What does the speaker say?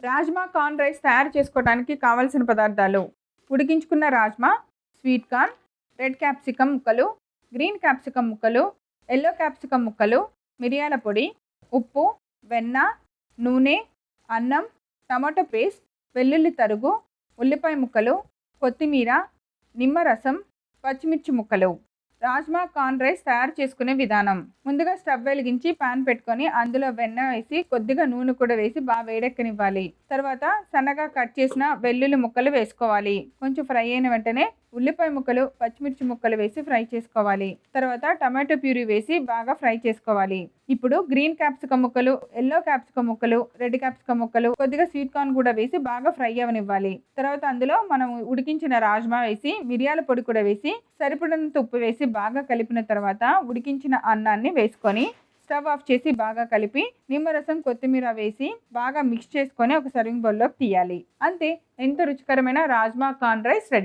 Rajma corn rice తయారు చేసుకోవడానికి కావలసిన పదార్థాలు: ఉడికించుకున్న rajma, sweet corn, red capsicum ముక్కలు, గ్రీన్ క్యాప్సికమ్ ముక్కలు, ఎల్లో క్యాప్సికమ్ ముక్కలు, మిరియాల పొడి, ఉప్పు, వెన్న, నూనె, అన్నం, టమాటో పేస్ట్, వెల్లుల్లి తరుగు, ఉల్లిపాయ ముక్కలు, కొత్తిమీర, నిమ్మరసం, పచ్చిమిర్చి ముక్కలు. రాజ్మా కార్న్ రైస్ తయారు చేసుకునే విధానం: ముందుగా స్టవ్ వెలిగించి పాన్ పెట్టుకొని అందులో వెన్న వేసి కొద్దిగా నూనె కూడా వేసి బాగా వేడెక్కనివ్వాలి. తర్వాత సన్నగా కట్ చేసిన వెల్లుల్లి ముక్కలు వేసుకోవాలి. కొంచెం ఫ్రై అయిన వెంటనే ఉల్లిపాయ ముక్కలు, పచ్చిమిర్చి ముక్కలు వేసి ఫ్రై చేసుకోవాలి. తర్వాత టమాటో ప్యూరీ వేసి బాగా ఫ్రై చేసుకోవాలి. ఇప్పుడు గ్రీన్ క్యాప్సికమ్ ముక్కలు, ఎల్లో క్యాప్సికమ్ ముక్కలు, రెడ్ క్యాప్సికమ్ ముక్కలు, కొద్దిగా స్వీట్ కార్న్ కూడా వేసి బాగా ఫ్రై అవనివ్వాలి. తర్వాత అందులో మనం ఉడికించిన రాజ్మా వేసి మిరియాల పొడి కూడా వేసి సరిపడినంత ఉప్పు వేసి బాగా కలిపిన తర్వాత ఉడికించిన అన్నాన్ని వేసుకొని స్టవ్ ఆఫ్ చేసి బాగా కలిపి నిమ్మరసం, కొత్తిమీర వేసి బాగా మిక్స్ చేసుకొని ఒక సర్వింగ్ బౌల్లోకి తీయాలి. అంతే, ఎంతో రుచికరమైన రాజ్మా కార్న్ రైస్ రెడీ.